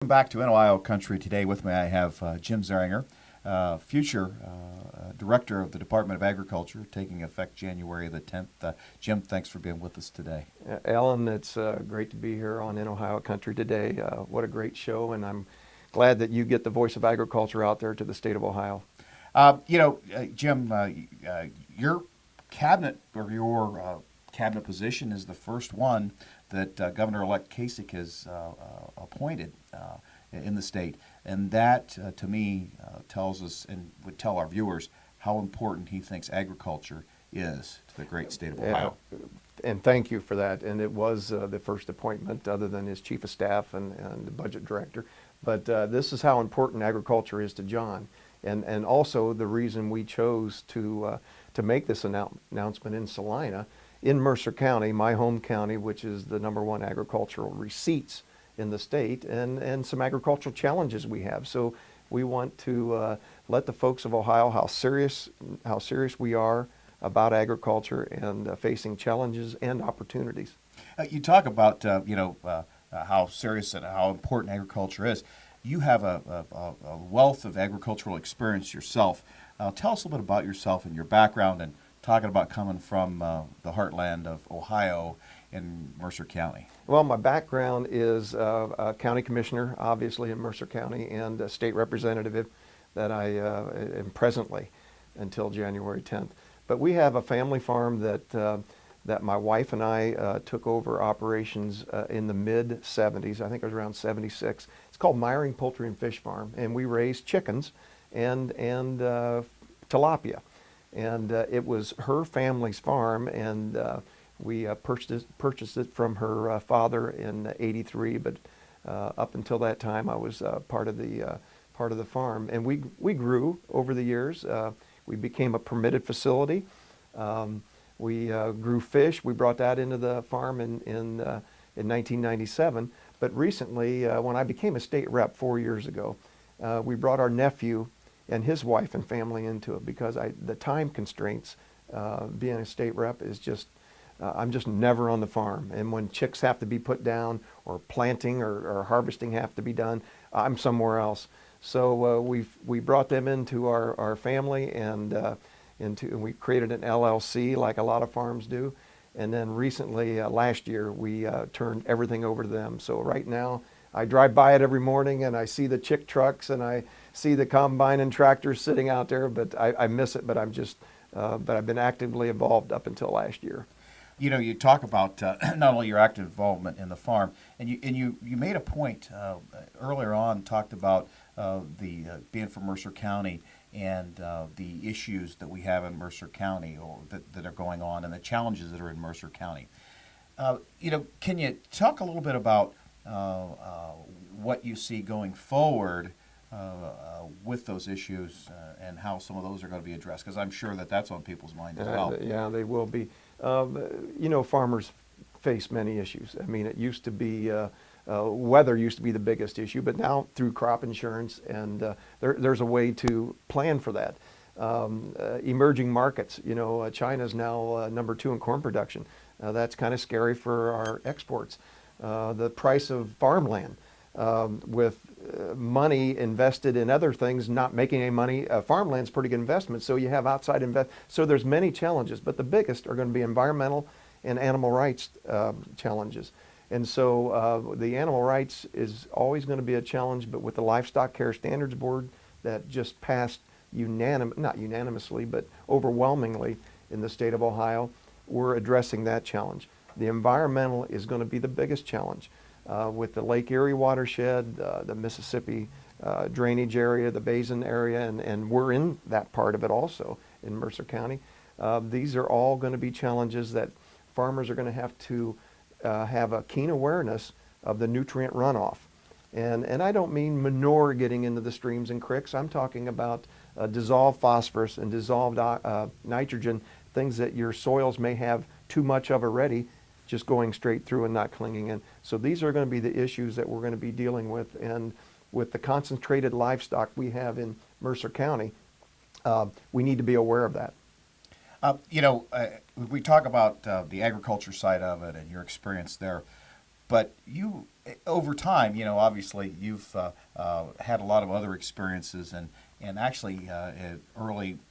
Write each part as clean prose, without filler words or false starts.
Welcome back to In Ohio Country. Today with me I have Jim Zehringer, future Director of the Department of Agriculture, taking effect January the 10th. Jim, thanks for being with us today. Alan, it's great to be here on In Ohio Country today. What a great show, and I'm glad that you get the voice of agriculture out there to the state of Ohio. Jim, your cabinet or your cabinet position is the first one that Governor-elect Kasick has appointed in the state. And that, to me, tells us and would tell our viewers how important he thinks agriculture is to the great state of Ohio. And thank you for that. And it was the first appointment other than his chief of staff and the budget director. But this is how important agriculture is to John. And also the reason we chose to make this announcement in Salina, in Mercer County, my home county, which is the #1 agricultural receipts in the state, and some agricultural challenges we have. So we want to let the folks of Ohio how serious we are about agriculture and facing challenges and opportunities. You talk about how serious and how important agriculture is. You have a wealth of agricultural experience yourself. Tell us a little bit about yourself and your background, and talking about coming from the heartland of Ohio in Mercer County. Well, my background is a county commissioner, obviously, in Mercer County, and a state representative that I am presently until January 10th. But we have a family farm that my wife and I took over operations in the mid-'70s. I think it was around '76. It's called Myring Poultry and Fish Farm, and we raised chickens and tilapia. And it was her family's farm, and we purchased it from her father in '83. But up until that time, I was part of the farm, and we grew over the years. We became a permitted facility. We grew fish. We brought that into the farm in 1997. But recently, when I became a state rep 4 years ago, we brought our nephew and his wife and family into it, because the time constraints, being a state rep is just, I'm just never on the farm. And when chicks have to be put down, or planting or harvesting have to be done, I'm somewhere else. So we brought them into our family, and we created an LLC like a lot of farms do. And then recently, last year, we turned everything over to them. So right now, I drive by it every morning, and I see the chick trucks, and I see the combine and tractors sitting out there. But I miss it. But I've been actively involved up until last year. You know, you talk about not only your active involvement in the farm, and you made a point earlier on, talked about being from Mercer County and the issues that we have in Mercer County, or that are going on, and the challenges that are in Mercer County. Can you talk a little bit about what you see going forward with those issues, and how some of those are going to be addressed? Because I'm sure that's on people's minds as well. Yeah, they will be. Farmers face many issues. I mean, it used to be weather used to be the biggest issue, but now through crop insurance, and there's a way to plan for that. Emerging markets. China's now #2 in corn production. That's kind of scary for our exports. The price of farmland, with money invested in other things not making any money. Farmland's pretty good investment, so you have outside invest. So there's many challenges, but the biggest are going to be environmental and animal rights challenges. And so the animal rights is always going to be a challenge, but with the Livestock Care Standards Board that just passed not unanimously, but overwhelmingly in the state of Ohio, we're addressing that challenge. The environmental is going to be the biggest challenge. With the Lake Erie watershed, the Mississippi drainage area, the basin area, and we're in that part of it also in Mercer County. These are all going to be challenges that farmers are going to have to have a keen awareness of the nutrient runoff. And I don't mean manure getting into the streams and creeks. I'm talking about dissolved phosphorus and dissolved nitrogen, things that your soils may have too much of already, just going straight through and not clinging in. So these are going to be the issues that we're going to be dealing with. And with the concentrated livestock we have in Mercer County, we need to be aware of that. We talk about the agriculture side of it and your experience there, but you over time, obviously you've had a lot of other experiences, and actually,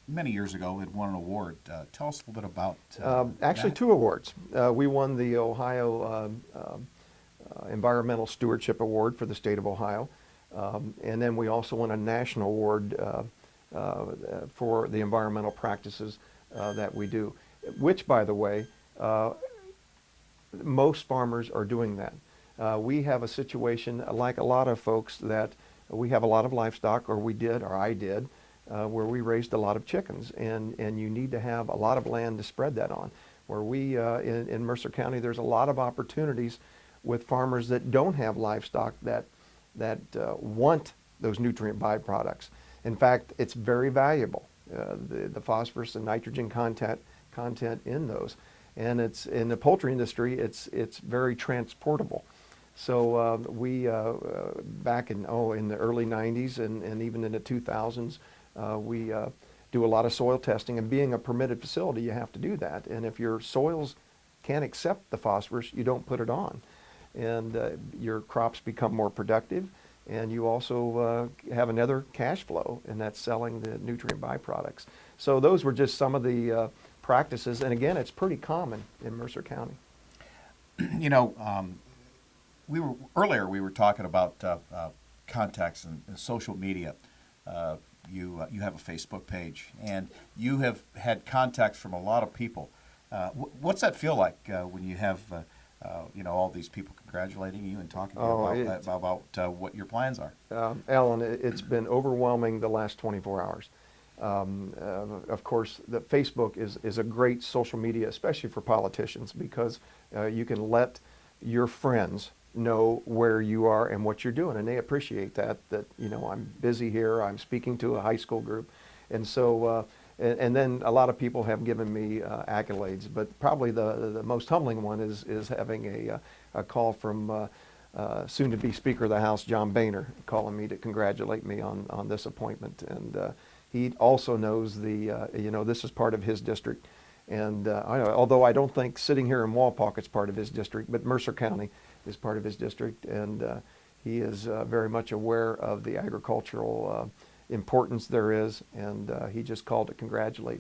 many years ago, had won an award. Tell us a little bit about Actually, that. 2 awards. We won the Ohio Environmental Stewardship Award for the state of Ohio, and then we also won a national award for the environmental practices that we do, which, by the way, most farmers are doing that. We have a situation, like a lot of folks, that we have a lot of livestock, or we did, or I did, where we raised a lot of chickens, and you need to have a lot of land to spread that on. Where we, in Mercer County, there's a lot of opportunities with farmers that don't have livestock that want those nutrient byproducts. In fact, it's very valuable, the phosphorus and nitrogen content in those. And it's in the poultry industry, it's very transportable. So we back in the early 90s and even in the 2000s, we do a lot of soil testing. And being a permitted facility, you have to do that. And if your soils can't accept the phosphorus, you don't put it on, and your crops become more productive. And you also have another cash flow, and that's selling the nutrient byproducts. So those were just some of the practices, and again, it's pretty common in Mercer County. We were talking about contacts and social media. You have a Facebook page, and you have had contacts from a lot of people. What's that feel like when you have all these people congratulating you and talking to you about what your plans are? Alan, it's been overwhelming the last 24 hours. Of course, the Facebook is a great social media, especially for politicians, because you can let your friends know where you are and what you're doing, and they appreciate that I'm busy here, I'm speaking to a high school group. And so and then a lot of people have given me accolades, but probably the most humbling one is having a call from soon-to-be Speaker of the House, John Boehner, calling me to congratulate me on this appointment. And he also knows this is part of his district. And although I don't think sitting here in Walpock part of his district, but Mercer County is part of his district, and he is very much aware of the agricultural importance there is, and he just called to congratulate